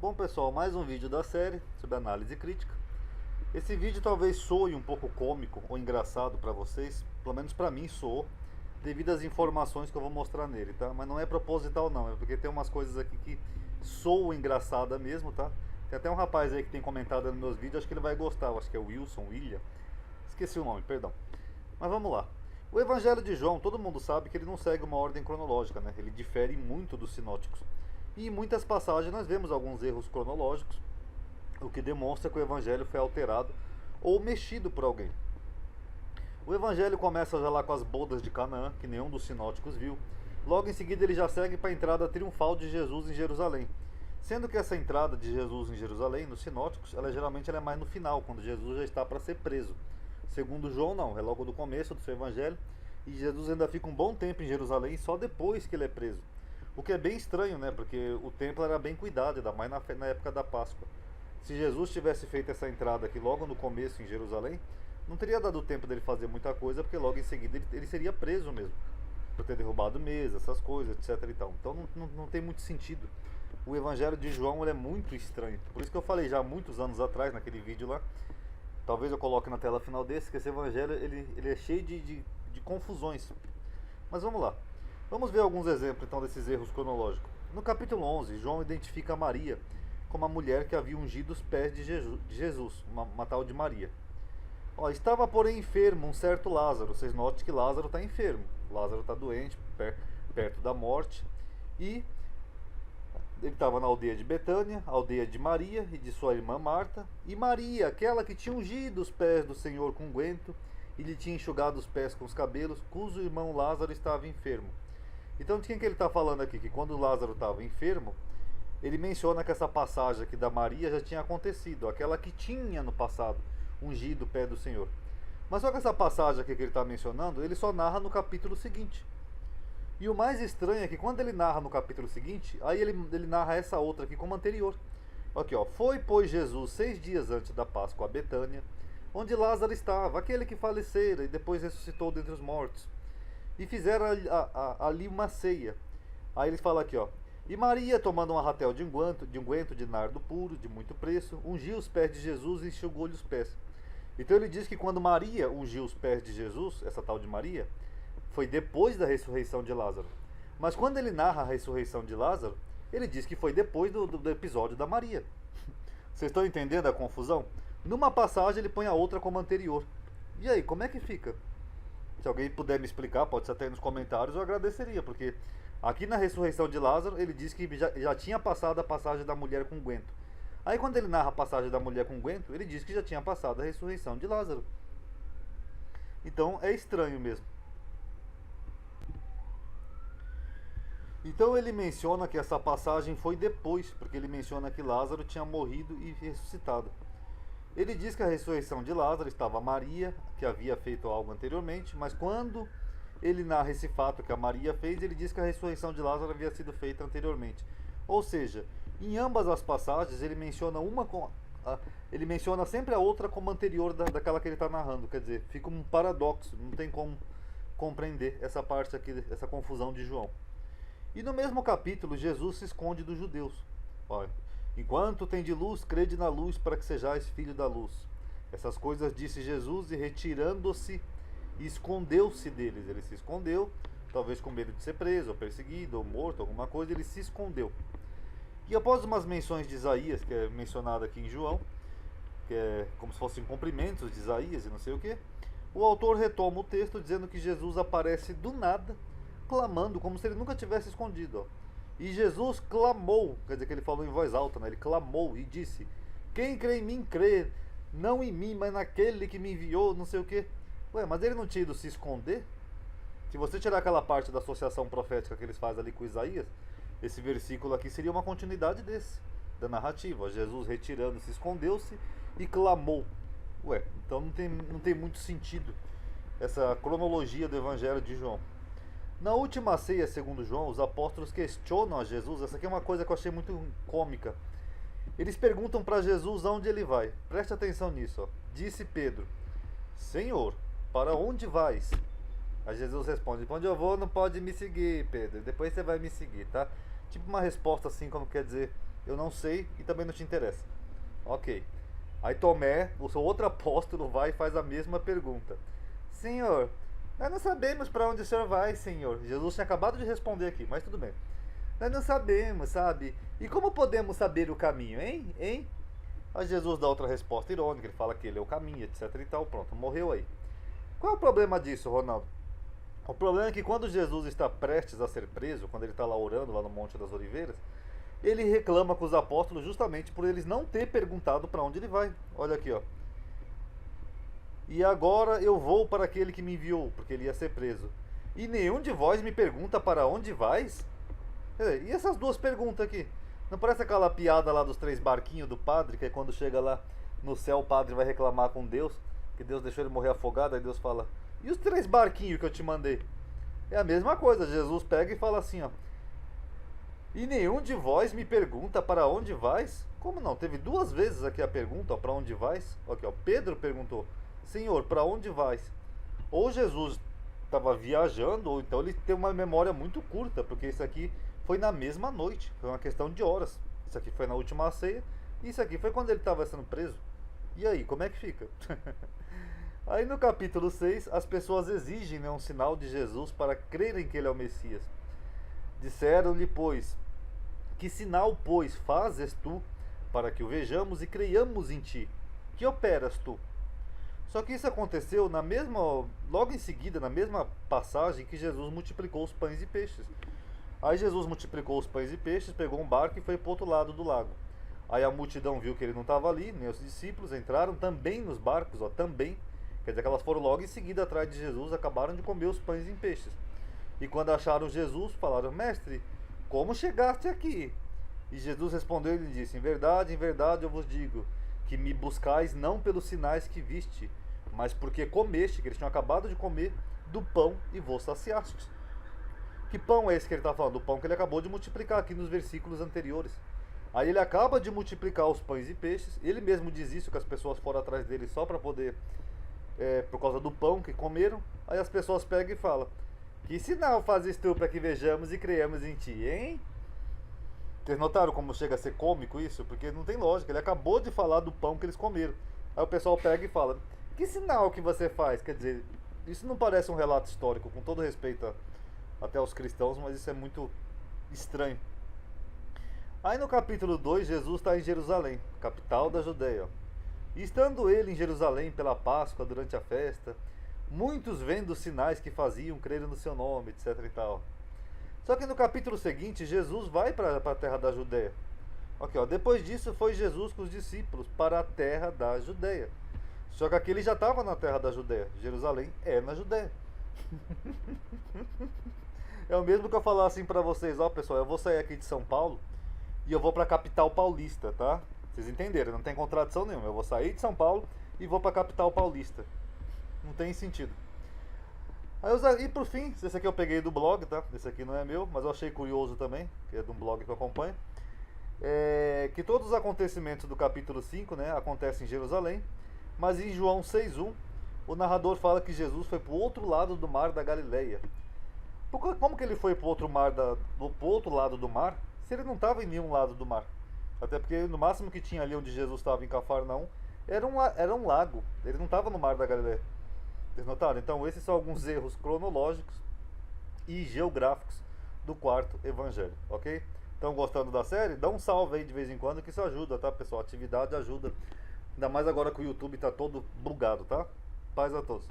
Bom pessoal, mais um vídeo da série sobre análise crítica. Esse vídeo talvez soe um pouco cômico ou engraçado para vocês, pelo menos para mim soou, devido às informações que eu vou mostrar nele, tá? Mas não é proposital não, é porque tem umas coisas aqui que soam engraçada mesmo, tá? Tem até um rapaz aí que tem comentado nos meus vídeos, acho que ele vai gostar, eu acho que é o William. Esqueci o nome, perdão. Mas vamos lá. O Evangelho de João, todo mundo sabe que ele não segue uma ordem cronológica, né? Ele difere muito dos sinóticos. E em muitas passagens nós vemos alguns erros cronológicos, o que demonstra que o Evangelho foi alterado ou mexido por alguém. O Evangelho começa já lá com as bodas de Canaã, que nenhum dos sinóticos viu. Logo em seguida ele já segue para a entrada triunfal de Jesus em Jerusalém. Sendo que essa entrada de Jesus em Jerusalém, nos sinóticos, geralmente ela é mais no final, quando Jesus já está para ser preso. Segundo João, não, é logo do começo do seu evangelho, e Jesus ainda fica um bom tempo em Jerusalém, só depois que ele é preso. O que é bem estranho, né? Porque o templo era bem cuidado, ainda mais na época da Páscoa. Se Jesus tivesse feito essa entrada aqui logo no começo em Jerusalém, não teria dado tempo dele fazer muita coisa, porque logo em seguida ele seria preso mesmo, por ter derrubado mesa, essas coisas, etc. Então não tem muito sentido. O Evangelho de João ele é muito estranho. Por isso que eu falei já há muitos anos atrás, naquele vídeo lá, talvez eu coloque na tela final desse, que esse Evangelho ele é cheio de confusões. Mas vamos lá. Vamos ver alguns exemplos então desses erros cronológicos. No capítulo 11, João identifica Maria como a mulher que havia ungido os pés de Jesus, uma tal de Maria. Ó, estava porém enfermo um certo Lázaro. Vocês notem que Lázaro está enfermo. Lázaro está doente, perto da morte. E ele estava na aldeia de Betânia, aldeia de Maria e de sua irmã Marta. E Maria, aquela que tinha ungido os pés do Senhor com unguento e lhe tinha enxugado os pés com os cabelos, cujo irmão Lázaro estava enfermo. Então de quem que ele está falando aqui? Que quando Lázaro estava enfermo, ele menciona que essa passagem aqui da Maria já tinha acontecido, aquela que tinha no passado ungido o pé do Senhor. Mas só que essa passagem aqui que ele está mencionando, ele só narra no capítulo seguinte. E o mais estranho é que quando ele narra no capítulo seguinte, aí ele narra essa outra aqui como anterior. Aqui ó, foi pois Jesus 6 dias antes da Páscoa a Betânia, onde Lázaro estava, aquele que falecera e depois ressuscitou dentre os mortos. E fizeram ali uma ceia. Aí ele fala aqui ó, e Maria, tomando um arratel de unguento de nardo puro, de muito preço, ungiu os pés de Jesus e enxugou-lhe os pés. Então ele diz que quando Maria ungiu os pés de Jesus, essa tal de Maria, foi depois da ressurreição de Lázaro. Mas quando ele narra a ressurreição de Lázaro, ele diz que foi depois do episódio da Maria. Vocês estão entendendo a confusão? Numa passagem ele põe a outra como anterior. E aí, como é que fica? Se alguém puder me explicar, pode ser até aí nos comentários, eu agradeceria, porque aqui na ressurreição de Lázaro, ele diz que já tinha passado a passagem da mulher com unguento. Aí quando ele narra a passagem da mulher com unguento, ele diz que já tinha passado a ressurreição de Lázaro. Então é estranho mesmo. Então ele menciona que essa passagem foi depois, porque ele menciona que Lázaro tinha morrido e ressuscitado. Ele diz que a ressurreição de Lázaro estava Maria, que havia feito algo anteriormente, mas quando ele narra esse fato que a Maria fez, ele diz que a ressurreição de Lázaro havia sido feita anteriormente. Ou seja, em ambas as passagens ele menciona ele menciona sempre a outra como anterior daquela que ele está narrando. Quer dizer, fica um paradoxo, não tem como compreender essa parte aqui, essa confusão de João. E no mesmo capítulo, Jesus se esconde dos judeus. Olha, enquanto tem de luz, crede na luz para que sejais filho da luz. Essas coisas disse Jesus e retirando-se, escondeu-se deles. Ele se escondeu, talvez com medo de ser preso, ou perseguido, ou morto, alguma coisa, ele se escondeu. E após umas menções de Isaías, que é mencionado aqui em João, que é como se fossem cumprimentos de Isaías e não sei o que, o autor retoma o texto dizendo que Jesus aparece do nada, clamando, como se ele nunca tivesse escondido. Ó. E Jesus clamou, quer dizer que ele falou em voz alta, né? Ele clamou e disse, quem crê em mim crê, não em mim, mas naquele que me enviou, não sei o que. Ué, mas ele não tinha ido se esconder? Se você tirar aquela parte da associação profética que eles fazem ali com Isaías, esse versículo aqui seria uma continuidade da narrativa. Jesus retirando-se, escondeu-se e clamou. Ué, então não tem muito sentido essa cronologia do Evangelho de João. Na última ceia, segundo João, os apóstolos questionam a Jesus. Essa aqui é uma coisa que eu achei muito cômica. Eles perguntam para Jesus aonde ele vai. Preste atenção nisso. Ó. Disse Pedro, Senhor, para onde vais? Aí Jesus responde, para onde eu vou não pode me seguir, Pedro. Depois você vai me seguir, tá? Tipo uma resposta assim, como quer dizer, eu não sei e também não te interessa. Ok. Aí Tomé, o seu outro apóstolo, vai e faz a mesma pergunta. Senhor, nós não sabemos para onde o senhor vai, Senhor. Jesus tinha acabado de responder aqui, mas tudo bem. Nós não sabemos, sabe? E como podemos saber o caminho, hein? Hein? Aí Jesus dá outra resposta irônica, ele fala que ele é o caminho, etc e tal. Pronto, morreu aí. Qual é o problema disso, Ronaldo? O problema é que quando Jesus está prestes a ser preso, quando ele está lá orando, lá no Monte das Oliveiras, ele reclama com os apóstolos justamente por eles não ter perguntado para onde ele vai. Olha aqui, ó. E agora eu vou para aquele que me enviou, porque ele ia ser preso. E nenhum de vós me pergunta para onde vais? E essas duas perguntas aqui? Não parece aquela piada lá dos 3 barquinhos do padre, que é quando chega lá no céu o padre vai reclamar com Deus, que Deus deixou ele morrer afogado, aí Deus fala, e os 3 barquinhos que eu te mandei? É a mesma coisa, Jesus pega e fala assim, ó. E nenhum de vós me pergunta para onde vais? Como não? Teve 2 vezes aqui a pergunta, ó, para onde vais? Aqui, ó, Pedro perguntou, Senhor, para onde vais? Ou Jesus estava viajando, ou então ele tem uma memória muito curta, porque isso aqui foi na mesma noite, foi uma questão de horas. Isso aqui foi na última ceia, e isso aqui foi quando ele estava sendo preso. E aí, como é que fica? Aí no capítulo 6, as pessoas exigem, né, um sinal de Jesus para crerem que ele é o Messias. Disseram-lhe, pois, que sinal, pois, fazes tu, para que o vejamos e creiamos em ti? Que operas tu? Só que isso aconteceu na mesma, logo em seguida, na mesma passagem que Jesus multiplicou os pães e peixes. Aí Jesus multiplicou os pães e peixes, pegou um barco e foi para o outro lado do lago. Aí a multidão viu que ele não estava ali, nem os discípulos entraram também nos barcos, ó, também. Quer dizer que elas foram logo em seguida atrás de Jesus, acabaram de comer os pães e peixes. E quando acharam Jesus, falaram, mestre, como chegaste aqui? E Jesus respondeu e lhe disse, em verdade eu vos digo, que me buscais não pelos sinais que viste, mas porque comeste, que eles tinham acabado de comer, do pão e vos saciastes. Que pão é esse que ele está falando? O pão que ele acabou de multiplicar aqui nos versículos anteriores. Aí ele acaba de multiplicar os pães e peixes, ele mesmo diz isso, que as pessoas foram atrás dele só para poder, por causa do pão que comeram. Aí as pessoas pegam e falam, que sinal fazes tu para que vejamos e creiamos em ti, hein? Vocês notaram como chega a ser cômico isso? Porque não tem lógica, ele acabou de falar do pão que eles comeram. Aí o pessoal pega e fala, que sinal que você faz? Quer dizer, isso não parece um relato histórico, com todo respeito até aos cristãos, mas isso é muito estranho. Aí no capítulo 2, Jesus está em Jerusalém, capital da Judeia. E estando ele em Jerusalém pela Páscoa, durante a festa, muitos vendo os sinais que faziam, creram no seu nome, etc e tal. Só que no capítulo seguinte, Jesus vai para a terra da Judeia. Ok, ó, depois disso foi Jesus com os discípulos para a terra da Judeia. Só que aqui ele já estava na terra da Judeia. Jerusalém é na Judeia. É o mesmo que eu falar assim para vocês, ó pessoal, eu vou sair aqui de São Paulo e eu vou para a capital paulista, tá? Vocês entenderam, não tem contradição nenhuma. Eu vou sair de São Paulo e vou para a capital paulista. Não tem sentido. Aí, e por fim, esse aqui eu peguei do blog, tá? Esse aqui não é meu, mas eu achei curioso também, que é de um blog que eu acompanho. Que todos os acontecimentos do capítulo 5, né, acontecem em Jerusalém, mas em João 6,1, o narrador fala que Jesus foi para o outro lado do mar da Galileia. Como que ele foi para o outro lado do mar, se ele não estava em nenhum lado do mar? Até porque no máximo que tinha ali onde Jesus estava em Cafarnaum era um lago, ele não estava no mar da Galileia. Vocês notaram? Então esses são alguns erros cronológicos e geográficos do quarto evangelho, ok? Estão gostando da série? Dá um salve aí de vez em quando que isso ajuda, tá pessoal? Atividade ajuda, ainda mais agora que o YouTube está todo bugado, tá? Paz a todos.